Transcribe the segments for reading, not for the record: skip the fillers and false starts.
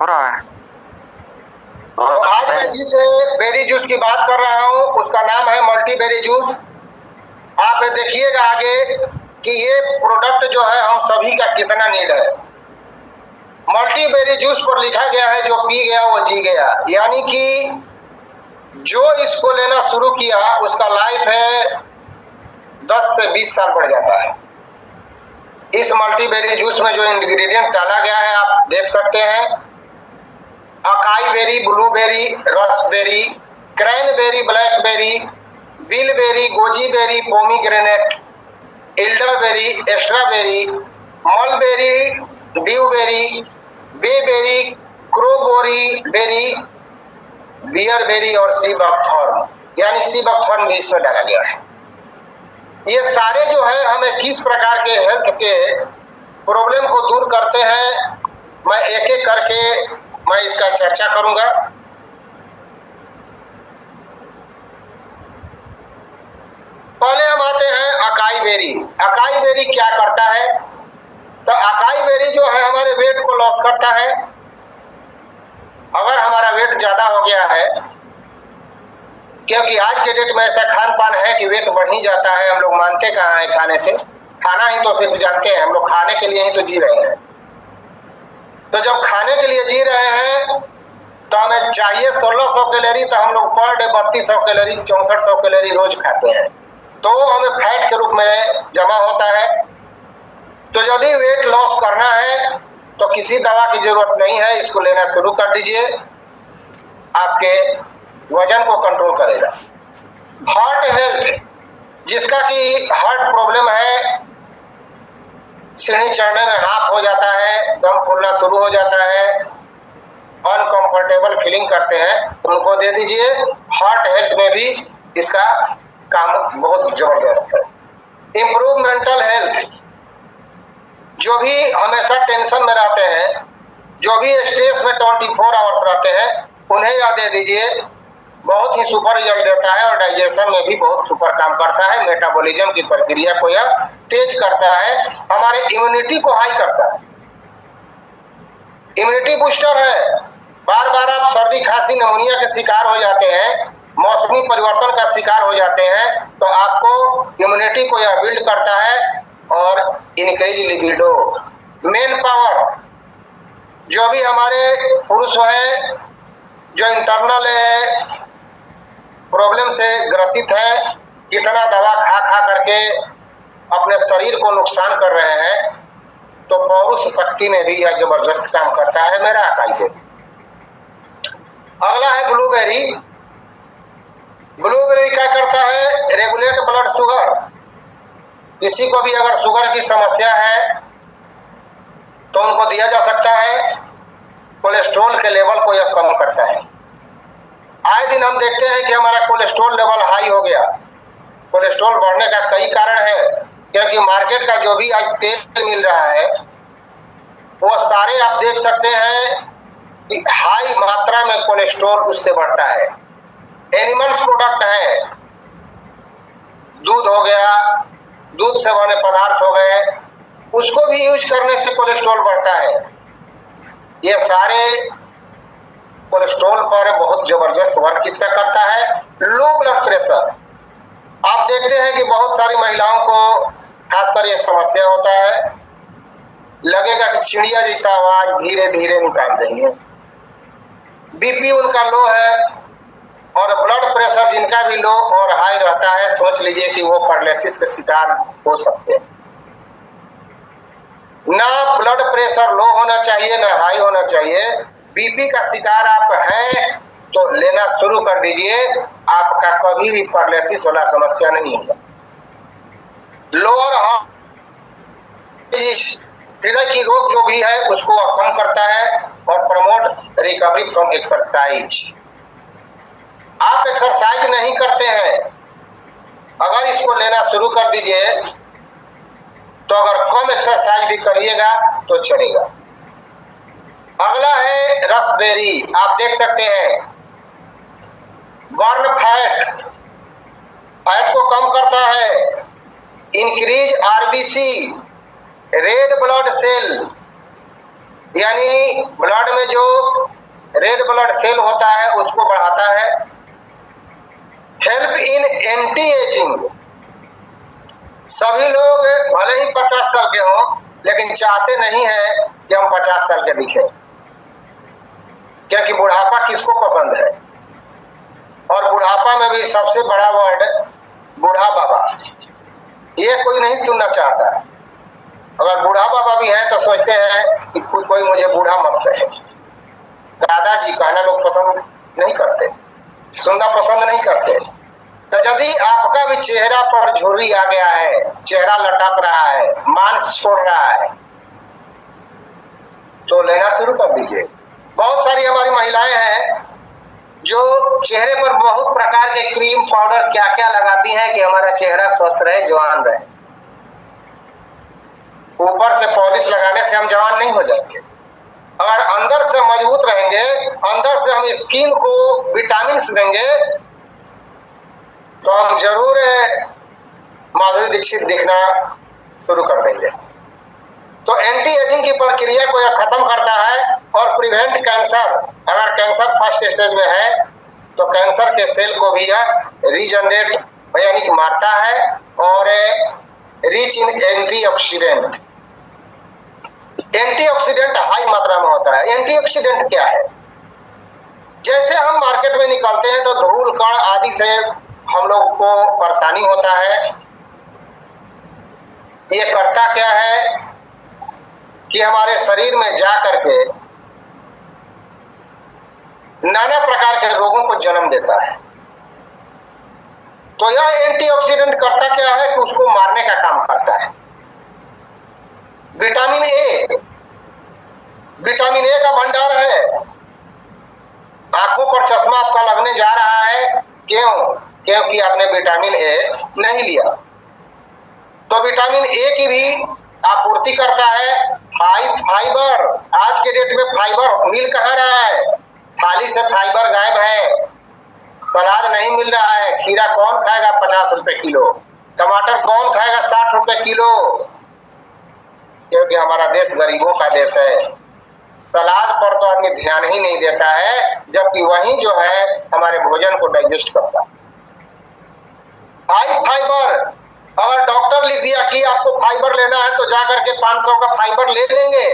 हो रहा है। आज मैं जिस बेरी जूस की बात कर रहा हूँ उसका नाम है मल्टी बेरी जूस। आप देखिएगा आगे कि ये प्रोडक्ट जो है हम सभी का कितना नीड है। मल्टी बेरी जूस पर लिखा गया है जो पी गया वो जी गया, यानी कि जो इसको लेना शुरू किया उसका लाइफ है 10 से 20 साल बढ़ जाता है। इस मल्टी बेरी जूस में जो इंग्रेडिएंट डाला गया है आप देख सकते हैं। Acai berry, blueberry, raspberry, cranberry, blackberry, bilberry, goji berry, pomegranate, elderberry, strawberry, mulberry, dewberry, bayberry, crowberry berry, bearberry और सी बकथॉर्न, यानी सी बकथॉर्न भी इसमें डाला गया है। ये सारे जो है हमें किस प्रकार के हेल्थ के प्रॉब्लम को दूर करते हैं, मैं एक एक करके मैं इसका चर्चा करूंगा। पहले हम आते हैं अकाई बेरी। अकाई बेरी क्या करता है? तो अकाई बेरी जो है हमारे वेट को लॉस करता है। अगर हमारा वेट ज्यादा हो गया है, क्योंकि आज के डेट में ऐसा खान पान है कि वेट बढ़ ही जाता है, हम लोग मानते कहाँ है खाने से, खाना ही तो सिर्फ जानते हैं, हम लोग खाने के लिए ही तो जी रहे हैं। तो जब खाने के लिए जी रहे हैं तो हमें चाहिए 1600 कैलोरी, तो हम लोग पर डे 3200 कैलोरी 6400 कैलोरी रोज खाते हैं, तो हमें फैट के रूप में जमा होता है। तो यदि वेट लॉस करना है तो किसी दवा की जरूरत नहीं है, इसको लेना शुरू कर दीजिए, आपके वजन को कंट्रोल करेगा। हार्ट हेल्थ, जिसका कि हार्ट प्रॉब्लम है, सीढ़ी चढ़ने में हाफ हो जाता है, दम फूलना शुरू हो जाता है, अनकंफर्टेबल फीलिंग करते हैं, उनको दे दीजिए। हार्ट हेल्थ में भी इसका काम बहुत जबरदस्त है। इंप्रूव मेंटल हेल्थ, जो भी हमेशा टेंशन में रहते हैं, जो भी स्ट्रेस में 24 आवर्स रहते हैं, उन्हें यह दे दीजिए, बहुत ही सुपर रिजल्ट देता है और डाइजेशन में भी बहुत सुपर काम करता है। मेटाबॉलिज्म की प्रक्रिया को यह तेज करता है, हमारे इम्यूनिटी को हाई करता है, इम्यूनिटी बूस्टर है। बार बार आप सर्दी खांसी निमोनिया के शिकार हो जाते हैं, मौसमी परिवर्तन का शिकार हो जाते हैं, तो आपको इम्यूनिटी को यह बिल्ड करता है और इनक्रीज लिबिडो, मेन पावर। जो भी हमारे पुरुष है जो इंटरनल प्रॉब्लम से ग्रसित है, कितना दवा खा खा करके अपने शरीर को नुकसान कर रहे हैं, तो पौरुष शक्ति में भी यह जबरदस्त काम करता है मेरा अकाई बेरी। अगला है ब्लूबेरी। ब्लूबेरी क्या करता है? Regulate blood sugar. किसी को भी अगर शुगर की समस्या है तो उनको दिया जा सकता है। कोलेस्ट्रॉल के लेवल को यह कम करता है। आए दिन हम देखते हैं कि हमारा कोलेस्ट्रॉल लेवल हाई हो गया। कोलेस्ट्रॉल बढ़ने का कई कारण है, क्योंकि मार्केट का जो भी आज तेल मिल रहा है वो सारे आप देख सकते हैं कि हाई मात्रा में कोलेस्ट्रॉल उससे बढ़ता है। एनिमल्स प्रोडक्ट है, दूध हो गया, दूध से बने पदार्थ हो गए, उसको भी यूज करने से कोलेस्ट्रॉल बढ़ता है। ये सारे कोलेस्ट्रॉल पर बहुत जबरदस्त वर्क इसका करता है। लो ब्लड प्रेशर, आप देखते हैं कि बहुत सारी महिलाओं को खासकर ये समस्या होता है, लगेगा कि चिड़िया जैसा आवाज धीरे धीरे निकाल रही है। बीपी उनका लो है और ब्लड प्रेशर जिनका भी लो और हाई रहता है, सोच लीजिए कि वो पैरालिसिस के शिकार हो सकते हैं। ना ब्लड प्रेशर लो होना चाहिए ना हाई होना चाहिए। बीपी का शिकार आप हैं तो लेना शुरू कर दीजिए, आपका कभी भी पैरालिसिस वाला समस्या नहीं होगा। लोअर हार्ट, हृदय की रोग जो भी है उसको कम करता है और प्रमोट रिकवरी फ्रॉम एक्सरसाइज। आप एक्सरसाइज नहीं करते हैं, अगर इसको लेना शुरू कर दीजिए तो अगर कम एक्सरसाइज भी करिएगा तो चलेगा। अगला है रसबेरी। आप देख सकते हैं, बर्न फैट, फैट को कम करता है, increase RBC, red blood cell, यानी ब्लड में जो रेड ब्लड सेल होता है उसको बढ़ाता है। हेल्प इन एंटी एजिंग, सभी लोग भले ही 50 साल के हों लेकिन चाहते नहीं है कि हम 50 साल के दिखें, क्योंकि बुढ़ापा किसको पसंद है। और बुढ़ापा में भी सबसे बड़ा वर्ड बूढ़ा बाबा, ये कोई नहीं सुनना चाहता। अगर बूढ़ा बाबा भी है तो सोचते हैं कि कोई मुझे बूढ़ा मत कहे। दादाजी कहना लोग पसंद नहीं करते, सुनना पसंद नहीं करते। तो यदि आपका भी चेहरा पर झुर्री आ गया है, चेहरा लटक रहा है, मांस छोड़ रहा है, तो लेना शुरू कर दीजिए। बहुत सारी हमारी महिलाएं हैं जो चेहरे पर बहुत प्रकार के क्रीम पाउडर क्या क्या लगाती हैं कि हमारा चेहरा स्वस्थ रहे, जवान रहे। ऊपर से पॉलिश लगाने से हम जवान नहीं हो जाएंगे। अगर अंदर से मजबूत रहेंगे, अंदर से हम स्किन को विटामिन देंगे, तो हम जरूर माधुरी दीक्षित दिखना शुरू कर देंगे। तो एंटी एजिंग की प्रक्रिया को यह खत्म करता है और प्रिवेंट कैंसर। अगर कैंसर फर्स्ट स्टेज में है तो कैंसर के सेल को भी यह रीजनरेट यानी कि मारता है और rich in antioxidant. Antioxidant high मात्रा में होता है। एंटीऑक्सीडेंट क्या है? जैसे हम मार्केट में निकलते हैं तो धूल कण आदि से हम लोग को परेशानी होता है। ये करता क्या है कि हमारे शरीर में जा करके नाना प्रकार के रोगों को जन्म देता है। तो यह एंटीऑक्सीडेंट करता क्या है कि उसको मारने का काम करता है। विटामिन ए, विटामिन ए का भंडार है। आंखों पर चश्मा आपका लगने जा रहा है, क्यों? क्योंकि आपने विटामिन ए नहीं लिया। तो विटामिन ए की भी आपूर्ति करता है। हाई फाइबर, आज के डेट में फाइबर मिल कहाँ रहा है? थाली से फाइबर गायब है। सलाद नहीं मिल रहा है। खीरा कौन खाएगा 50 रुपए किलो? टमाटर कौन खाएगा 60 रुपए किलो? क्योंकि हमारा देश गरीबों का देश है। सलाद पर तो आदमी ध्यान ही नहीं देता है, जबकि वही जो है हमारे भोजन को डाइजेस्ट करता है। हाई फाइबर, अगर डॉक्टर लिख दिया कि आपको फाइबर लेना है तो जाकर के 500 का फाइबर ले लेंगे,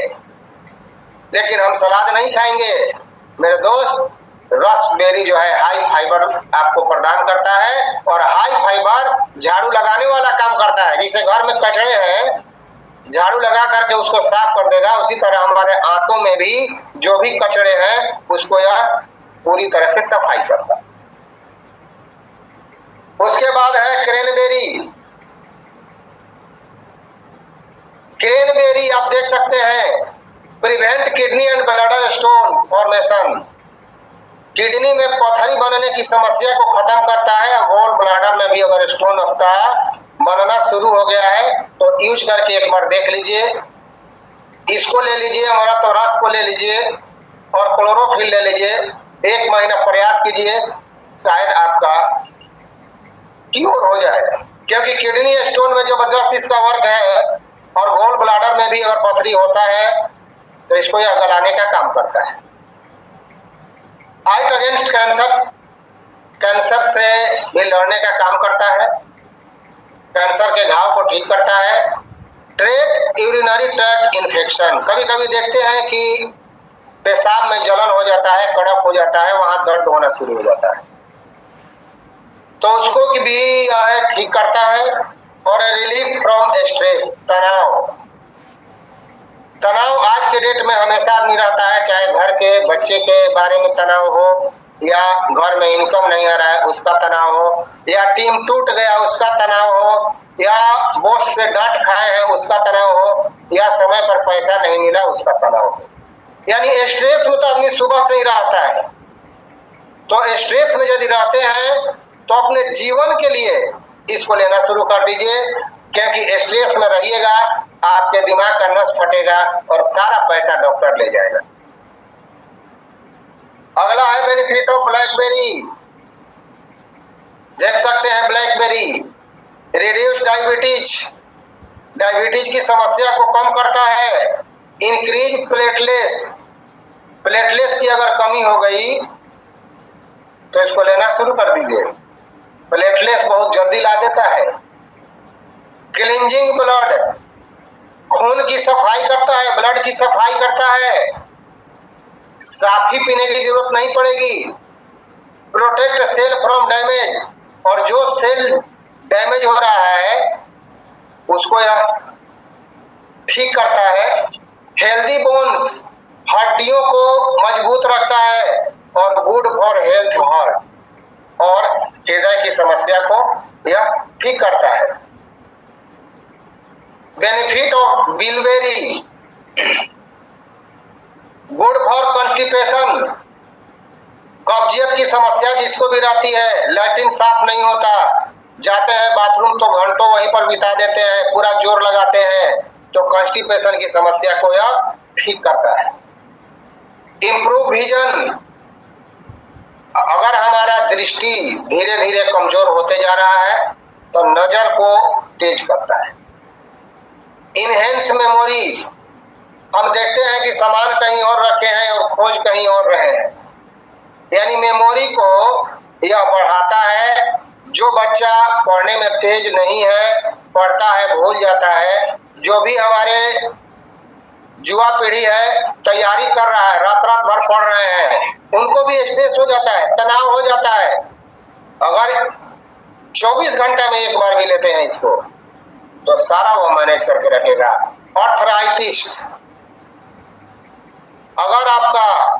लेकिन हम सलाद नहीं खाएंगे। मेरे दोस्त, रसबेरी जो है हाई फाइबर आपको प्रदान करता है और हाई फाइबर झाड़ू लगाने वाला काम करता है। जैसे घर में कचड़े हैं, झाड़ू लगा करके उसको साफ कर देगा, उसी तरह हमारे आंतों में भी जो भी कचड़े हैं उसको यह पूरी तरह से सफाई करता है। उसके बाद है क्रैनबेरी। क्रैनबेरी आप देख सकते हैं, prevent kidney and bladder stone formation. Kidney में पथरी बनने की समस्या को खत्म करता है। गोल ब्लैडर में भी अगर स्टोन आपका बनना शुरू हो गया है तो यूज करके एक बार देख लीजिए। इसको ले लीजिए, हमारा तो रस को ले लीजिए और क्लोरोफिल ले लीजिए। 1 महीना प्रयास कीजिए, शायद आपका क्योर हो जाए। क्योंकि किडनी स्टोन में जबरदस्त इसका वर्क है और गोल ब्लैडर में भी अगर पथरी होता है तो इसको यह गलाने का काम करता है। फाइट अगेंस्ट कैंसर, कैंसर से भी लड़ने का काम करता है। कैंसर के घाव को ठीक करता है। ट्रैक यूरिनरी ट्रैक इन्फेक्शन, कभी कभी देखते हैं कि पेशाब में जलन हो जाता है, कड़क हो जाता है, वहां दर्द होना शुरू हो जाता है, तो उसको भी यह ठीक करता है। और रिलीफ फ्रॉम स्ट्रेस, तनाव। तनाव आज के डेट में हमेशा आदमी रहता है, चाहे घर के बच्चे के बारे में तनाव हो, या घर में इनकम नहीं आ रहा है उसका तनाव हो, या टीम टूट गया उसका तनाव हो, या बॉस से डांट खाए हैं उसका तनाव हो, या समय पर पैसा नहीं मिला उसका तनाव हो। यानी स्ट्रेस में तो आदमी सुबह से ही रहता है। तो स्ट्रेस में यदि रहते हैं तो अपने जीवन के लिए इसको लेना शुरू कर दीजिए, क्योंकि स्ट्रेस में रहिएगा, आपके दिमाग का नस फटेगा और सारा पैसा डॉक्टर ले जाएगा। अगला है बेनिफिट ऑफ ब्लैकबेरी। देख सकते हैं ब्लैकबेरी रिड्यूस डायबिटीज, डायबिटीज की समस्या को कम करता है। इंक्रीज प्लेटलेस, प्लेटलेस की अगर कमी हो गई तो इसको लेना शुरू कर दीजिए। प्लेटलेस बहुत जल्दी ला देता है। क्लींजिंग ब्लड, खून की सफाई करता है, ब्लड की सफाई करता है, साफी पीने की जरूरत नहीं पड़ेगी। प्रोटेक्ट सेल फ्रॉम डैमेज, और जो सेल डैमेज हो रहा है उसको यह ठीक करता है। हेल्दी बोन्स, हड्डियों को मजबूत रखता है, और गुड फॉर हेल्थ हार्ट, और हृदय की समस्या को यह ठीक करता है। Benefit of bilberry, good for constipation, कब्जियत की समस्या जिसको भी रहती है, लैट्रिन साफ नहीं होता, जाते हैं बाथरूम तो घंटों वहीं पर बिता देते हैं, पूरा जोर लगाते हैं, तो कॉन्स्टिपेशन की समस्या को यह ठीक करता है। इम्प्रूव विजन, अगर हमारा दृष्टि धीरे धीरे कमजोर होते जा रहा है तो नजर को तेज करता है। इनहेंस मेमोरी, हम देखते हैं कि सामान कहीं और रखे हैं और खोज कहीं और रहे हैं, यानी मेमोरी को यह बढ़ाता है। जो बच्चा पढ़ने में तेज नहीं है, पढ़ता है भूल जाता है, जो भी हमारे युवा पीढ़ी है तैयारी कर रहा है, रात रात भर पढ़ रहे हैं, उनको भी स्ट्रेस हो जाता है, तनाव हो जाता है। अगर 24 घंटे में एक बार भी लेते हैं इसको तो सारा वो मैनेज करके रखेगा। आर्थराइटिस, अगर आपका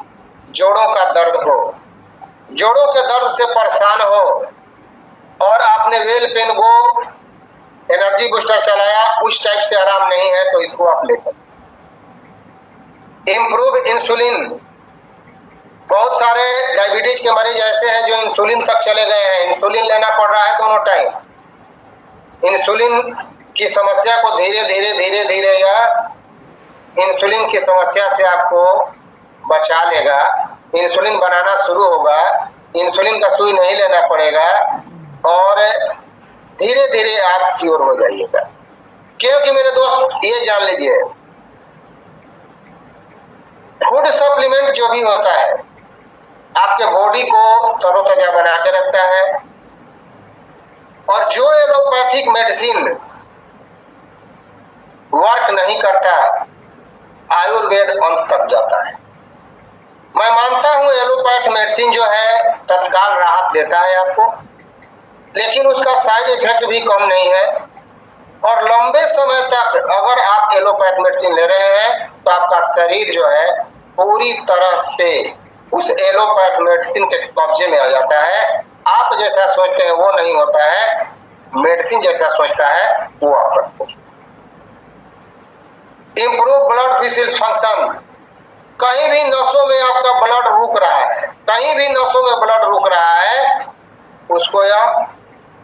जोड़ों का दर्द हो, जोड़ों के दर्द से परेशान हो, और आपने वेल पेन को एनर्जी बूस्टर चलाया, उस टाइप से आराम नहीं है, तो इसको आप ले सकते। इम्प्रूव इंसुलिन, बहुत सारे डायबिटीज के मरीज ऐसे हैं जो इंसुलिन तक चले गए हैं, इंसुलिन लेना पड़ रहा है दोनों टाइम। इंसुलिन की समस्या को धीरे धीरे या इंसुलिन की समस्या से आपको बचा लेगा। इंसुलिन बनाना शुरू होगा, इंसुलिन का सुई नहीं लेना पड़ेगा, और धीरे धीरे आप क्योर हो जाइएगा। क्योंकि मेरे दोस्त ये जान लीजिए, फूड सप्लीमेंट जो भी होता है आपके बॉडी को तरोताजा बना के रखता है, और जो एलोपैथिक मेडिसिन वर्क नहीं करता, आयुर्वेद अंत तक जाता है। मैं मानता हूं एलोपैथ मेडिसिन जो है तत्काल राहत देता है आपको, लेकिन उसका साइड इफेक्ट भी कम नहीं है, और लंबे समय तक अगर आप एलोपैथ मेडिसिन ले रहे हैं तो आपका शरीर जो है पूरी तरह से उस एलोपैथ मेडिसिन के कब्जे में आ जाता है। आप जैसा सोचते हैं वो नहीं होता है, मेडिसिन जैसा सोचता है वो आप करते हैं। इम्प्रूव ब्लड वेसल्स फंक्शन, कहीं भी नसों में आपका ब्लड रुक रहा है, कहीं भी नसों में ब्लड रुक रहा है, उसको यह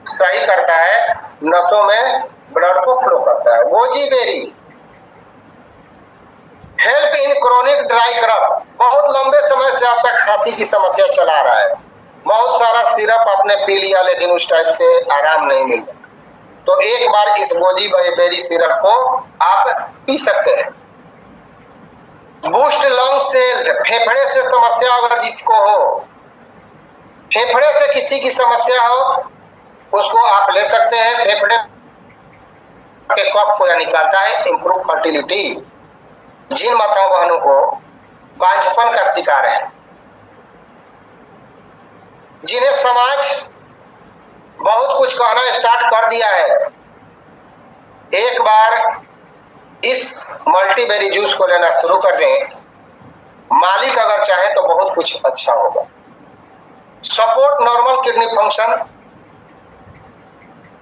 सही करता है, नसों में ब्लड को फ्लो करता है। Goji berry, help in chronic dry cough, बहुत लंबे समय से आपका खांसी की समस्या चला रहा है, बहुत सारा सिरप आपने पी लिया लेकिन उस टाइप से आराम नहीं मिल रहा, तो एक बार इस गोजी बेरी सिरप को आप पी सकते हैं। बूस्ट लंग सेल्स, फेफड़े से समस्या अगर जिसको हो, फेफड़े से किसी की समस्या हो, उसको आप ले सकते हैं। फेफड़े के कफ को यह निकालता है। इम्प्रूव फर्टिलिटी, जिन माताओं बहनों को बांझपन का शिकार है, जिन्हें समाज बहुत कुछ कहना स्टार्ट कर दिया है, एक बार इस मल्टीबेरी जूस को लेना शुरू कर दें, मालिक अगर चाहे तो बहुत कुछ अच्छा होगा। Support normal kidney function,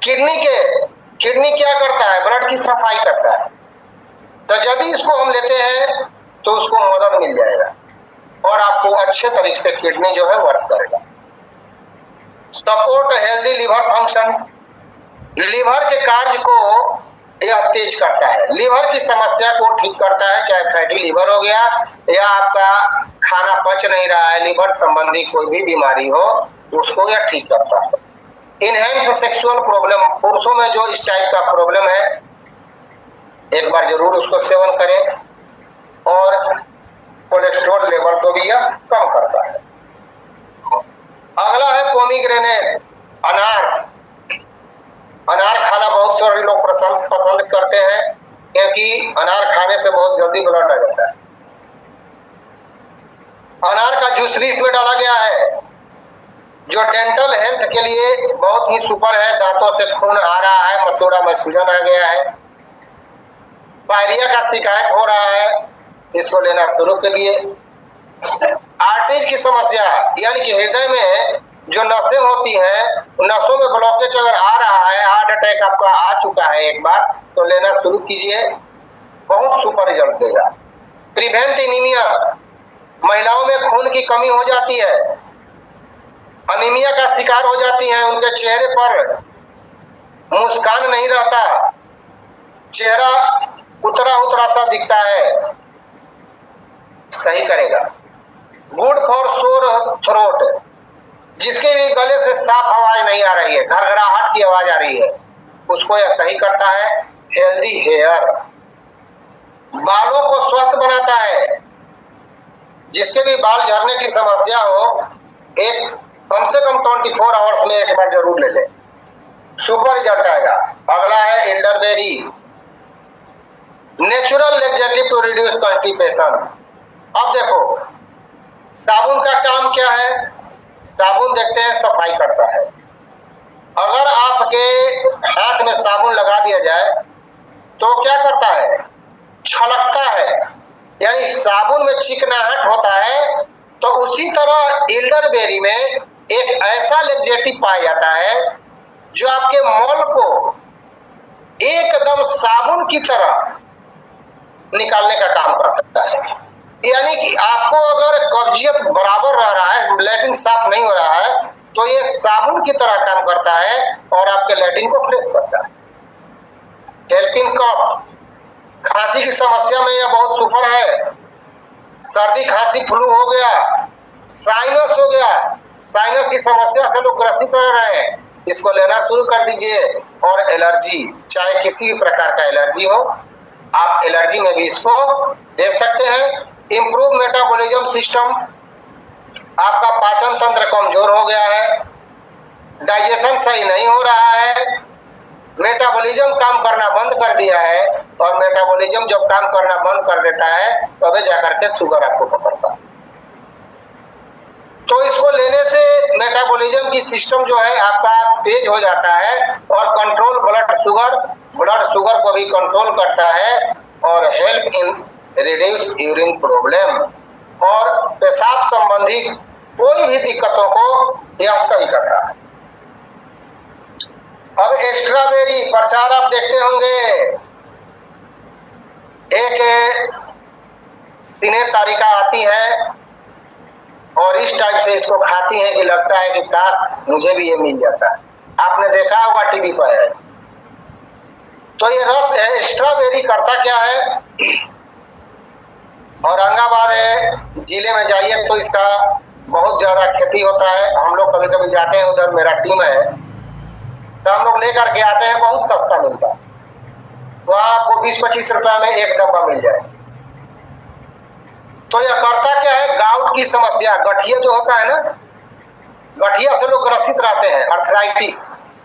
kidney क्या करता है, ब्लड की सफाई करता है, तो यदि इसको हम लेते हैं तो उसको मदद मिल जाएगा और आपको अच्छे तरीके से किडनी जो है वर्क करेगा। Support healthy liver function, liver के कार्य को यह तेज करता है, लिवर की समस्या को ठीक करता है, चाहे फैटी लिवर हो गया या आपका खाना पच नहीं रहा है, लिवर संबंधी कोई भी बीमारी हो उसको यह ठीक करता है। इनहेंस सेक्सुअल प्रॉब्लम, पुरुषों में जो इस टाइप का प्रॉब्लम है एक बार जरूर उसको सेवन करें। और कोलेस्ट्रॉल लेवल को भी यह कम करता है। अगला है पोमीग्रेनेट, अनार। अनार खाना बहुत सारे लोग पसंद करते हैं क्योंकि अनार खाने से बहुत जल्दी ब्लड आ जाता है। अनार का जूस भी इसमें डाला गया है जो डेंटल हेल्थ के लिए बहुत ही सुपर है। दांतों से खून आ रहा है, मसूड़ा में सूजन आ गया है, डायरिया का शिकायत हो रहा है, इसको लेना शुरू करिए। आर्टरीज की समस्या यानी कि हृदय में जो नसें होती हैं, नसों में ब्लॉकेज अगर आ रहा है, हार्ट अटैक आपका आ चुका है एक बार, तो लेना शुरू कीजिए, बहुत सुपर रिजल्ट देगा। प्रिवेंट एनीमिया, महिलाओं में खून की कमी हो जाती है, अनीमिया का शिकार हो जाती हैं, उनके चेहरे पर मुस्कान नहीं रहता, चेहरा उतरा उतरा सा दिखता है, सही करेगा। गुड फॉर सोर थ्रोट, जिसके भी गले से साफ आवाज नहीं आ रही है, घरघराहट की आवाज आ रही है, उसको यह सही करता है। हेल्दी हेयर, बालों को स्वस्थ बनाता है, जिसके भी बाल झड़ने की समस्या हो, एक कम से कम 24 आवर्स में एक बार जरूर ले ले, सुपर रिजल्ट आएगा। अगला है elderberry, natural laxative to reduce constipation. अब देखो साबुन का काम क्या है, साबुन देखते हैं सफाई करता है। अगर आपके हाथ में साबुन लगा दिया जाए तो क्या करता है, छलकता है, यानी साबुन में चिकनाहट होता है। तो उसी तरह एल्डरबेरी में एक ऐसा लेक्जेटिव पाया जाता है जो आपके मल को एकदम साबुन की तरह निकालने का काम करता है। यानी कि आपको अगर कब्जियत बराबर रह रहा है, लैट्रिन साफ नहीं हो रहा है, तो ये साबुन की तरह काम करता है और आपके लैट्रिन को फ्रेश करता है। हेल्पिंग कफ, खांसी की समस्या में यह बहुत सुपर है। सर्दी खांसी फ्लू हो गया, साइनस हो गया, साइनस की समस्या से लोग ग्रसित रह रहे हैं, इसको लेना शुरू कर दीजिए। और एलर्जी, चाहे किसी भी प्रकार का एलर्जी हो, आप एलर्जी में भी इसको दे सकते हैं। इम्प्रूव मेटाबॉलिज्म सिस्टम, आपका पाचन तंत्र कमजोर हो गया है, डाइजेशन सही नहीं हो रहा है, मेटाबॉलिज्म काम करना बंद कर दिया है, और मेटाबॉलिज्म जब काम करना बंद कर देता है तबे जाकर के शुगर आपको पकड़ता है। तो इसको लेने से मेटाबॉलिज्म की सिस्टम जो है आपका तेज हो जाता है और कंट्रोल ब्लड शुगर को भी कंट्रोल करता है और help in reduce urine problem, और पेशाब संबंधी कोई भी दिक्कतों को यह सही करता है। अब स्ट्रॉबेरी प्रचार आप देखते होंगे, एक सिने तारिका आती है और इस टाइप से इसको खाती है कि लगता है कि काश मुझे भी ये मिल जाता है। आपने देखा होगा टीवी पर। तो ये रस स्ट्रॉबेरी करता क्या है, औरंगाबाद जिले में जाइए तो इसका बहुत ज्यादा खेती होता है। हम लोग कभी कभी जाते हैं उधर, मेरा टीम है, तो हम लोग लेकर के आते हैं, बहुत सस्ता मिलता है, तो आपको 20-25 रुपया में एक डब्बा मिल जाए। तो यह करता क्या है, गाउट की समस्या, गठिया जो होता है ना, गठिया से लोग ग्रसित रहते हैं, अर्थराइटिस,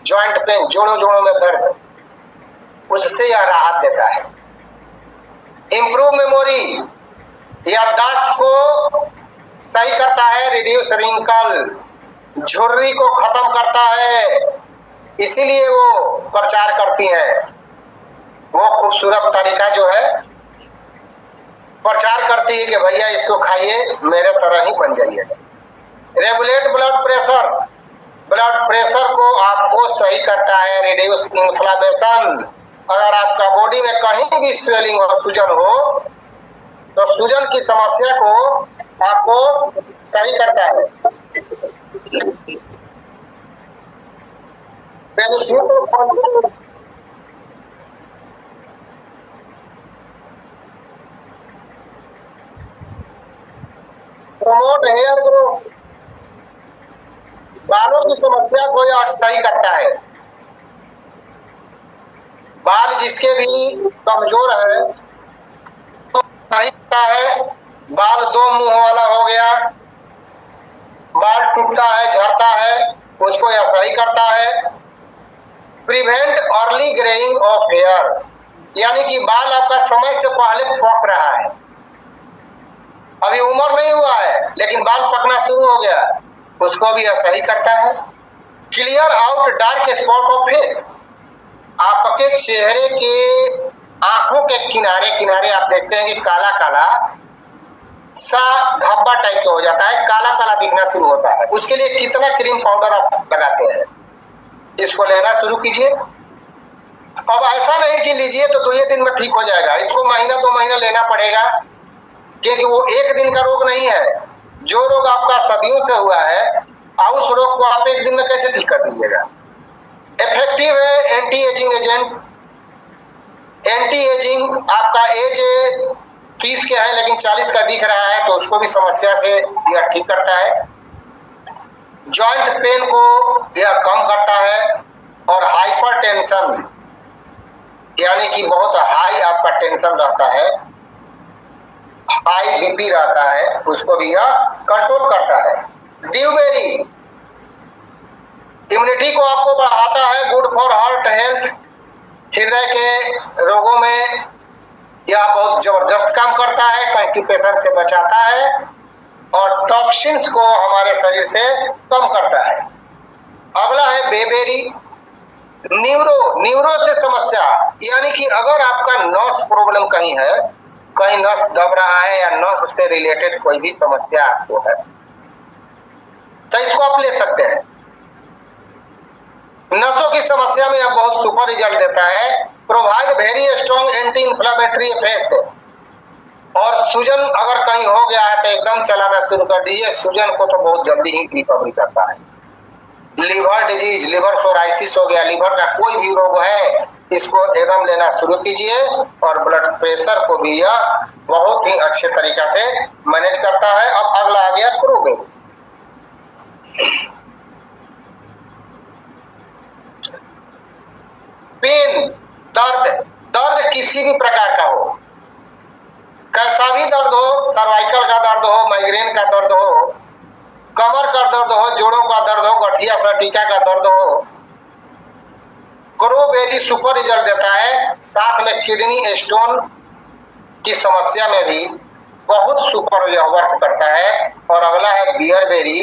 जॉइंट पेन, जोड़ों में दर्द, उससे यह राहत देता है। इंप्रूव मेमोरी, याददाश्त को सही करता है, रिड्यूस रिंकल, झुर्री को खत्म करता है, इसीलिए वो प्रचार करती हैं। वो खूबसूरत तरीका जो है प्रचार करती है कि भैया इसको खाइए, मेरे तरह ही बन जाइए। रेगुलेट ब्लड प्रेशर को आपको सही करता है, रिड्यूस इन्फ्लेमेशन। अगर आपका बॉडी में कहीं भी स्वेलिंग और सूजन हो तो सूजन की समस्या को आपको सही करता है। प्रमोट हेयर ग्रोथ, बालों की समस्या को यह सही करता है। बाल जिसके भी कमजोर है नहीं होता है, बाल दो मुंह वाला हो गया, बाल टूटता है, झड़ता है, उसको यह सही करता है। Prevent early greying of hair, यानी कि बाल आपका समय से पहले पक रहा है, अभी उम्र नहीं हुआ है लेकिन बाल पकना शुरू हो गया, उसको भी यह सही करता है। Clear out dark spot of face, आपके चेहरे के आंखों के किनारे किनारे आप देखते हैं कि काला काला सा धब्बा टाइप का हो जाता है, काला काला दिखना शुरू होता है। उसके लिए कितना क्रीम पाउडर आप लगाते हैं, इसको लेना शुरू कीजिए। अब ऐसा नहीं कि लीजिए तो 2 दिन में ठीक हो जाएगा, इसको महीना 2 महीना लेना पड़ेगा, क्योंकि वो एक दिन का रोग नहीं है। जो रोग आपका सदियों से हुआ है, उस रोग को आप एक दिन में कैसे ठीक कर दीजिएगा। इफेक्टिव है anti ageing agent. Anti ageing, आपका एज 30 के है लेकिन 40 का दिख रहा है तो उसको भी समस्या से यह ठीक करता है। जॉइंट पेन को यह कम करता है, और हाइपर टेंशन, यानी कि बहुत हाई आपका टेंशन रहता है, हाई बीपी रहता है, उसको भी यह कंट्रोल करता है। ड्यूबेरी इम्यूनिटी को आपको बढ़ाता है, गुड फॉर हार्ट हेल्थ, हृदय के रोगों में यह बहुत जबरदस्त काम करता है, कॉन्स्टिपेशन से बचाता है और टॉक्सिन्स को हमारे शरीर से कम करता है। अगला है बेबेरी, न्यूरो से समस्या, यानी कि अगर आपका नस प्रॉब्लम कहीं है, कहीं नस दब रहा है या नस से रिलेटेड कोई भी समस्या आपको है, तो इसको आप ले सकते हैं। नसों की समस्या में यह बहुत सुपर रिजल्ट देता है। Provide very strong anti inflammatory effect, और सूजन अगर कहीं हो गया है तो एकदम चलाना शुरू कर दीजिए, सूजन को तो बहुत जल्दी ही रिकवरी करता है। लिवर डिजीज, लिवर सोराइसिस हो गया, लिवर का कोई भी रोग है, इसको एकदम लेना शुरू कीजिए, और ब्लड प्रेशर को भी यह बहुत ही अच्छे तरीका से मैनेज करता है। अब अगला आ गया क्रोबेरी। पेन, दर्द किसी भी प्रकार का हो, कैसा भी दर्द हो, सर्वाइकल का दर्द हो, माइग्रेन का दर्द हो, कमर का दर्द हो, जोड़ों का दर्द हो, गठिया सटिका का दर्द हो, क्रोबेरी सुपर रिजल्ट देता है। साथ में किडनी स्टोन की समस्या में भी बहुत सुपर वर्क करता है। और अगला है बियरबेरी,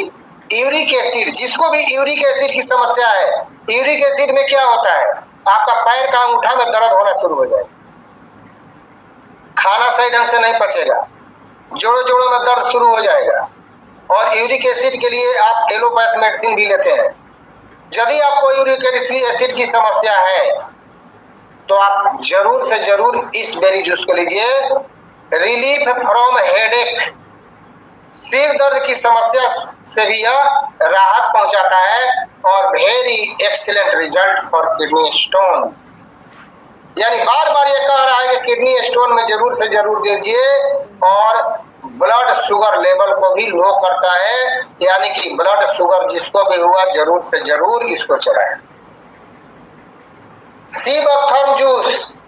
यूरिक एसिड, जिसको भी यूरिक एसिड की समस्या है, यूरिक एसिड में क्या होता है, आपका पैर का अंगूठा में दर्द होना शुरू हो जाएगा, खाना सही ढंग से नहीं पचेगा, जोड़ों में दर्द शुरू हो जाएगा, और यूरिक एसिड के लिए आप एलोपैथ मेडिसिन भी लेते हैं। यदि आपको यूरिक एसिड की समस्या है तो आप जरूर से जरूर इस बेरी जूस को लीजिए। रिलीफ फ्रॉम हेडेक, सिर दर्द की समस्या से भी यह राहत पहुंचाता है, और very excellent result for kidney stone, यानी बार बार ये कह रहा है कि किडनी स्टोन में जरूर से जरूर दीजिए। और ब्लड शुगर लेवल को भी लो करता है, यानी कि ब्लड शुगर जिसको भी हुआ जरूर से जरूर इसको चलाएं। सी बकथर्न जूस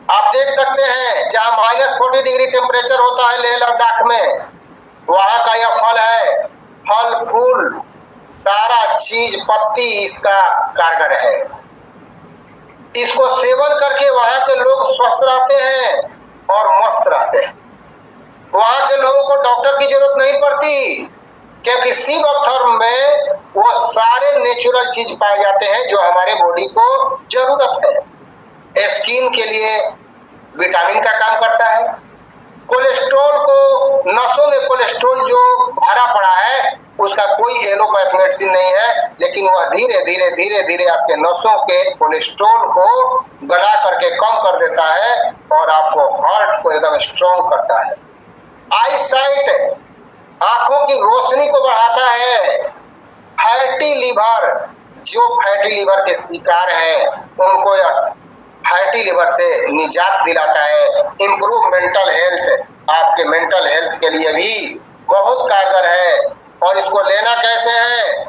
आप देख सकते हैं, जहां -40 डिग्री टेम्परेचर होता है लेह लद्दाख में, वहां का यह फल है। फल फूल सारा चीज, पत्ती इसका कारगर है। इसको सेवन करके वहां के लोग स्वस्थ रहते हैं और मस्त रहते हैं। वहां के लोगों को डॉक्टर की जरूरत नहीं पड़ती, क्योंकि सी बकथर्न में वो सारे नेचुरल चीज पाए जाते हैं जो हमारे बॉडी को जरूरत है। स्किन के लिए विटामिन का काम करता है। कोलेस्ट्रॉल को, नसों में कोलेस्ट्रॉल जो भरा पड़ा है उसका कोई एलोपैथ मेडिसिन नहीं है, लेकिन वह धीरे धीरे धीरे धीरे आपके नसों के कोलेस्ट्रॉल को गला करके कम कर देता है और आपको हार्ट को एकदम स्ट्रॉन्ग करता है। आई साइट, आंखों की रोशनी को बढ़ाता है। फैटी लीवर, जो फैटी लीवर के शिकार हैं उनको यह फैटी लीवर से निजात दिलाता है। इम्प्रूव मेंटल हेल्थ, आपके मेंटल हेल्थ के लिए भी बहुत कारगर है। और इसको लेना कैसे है,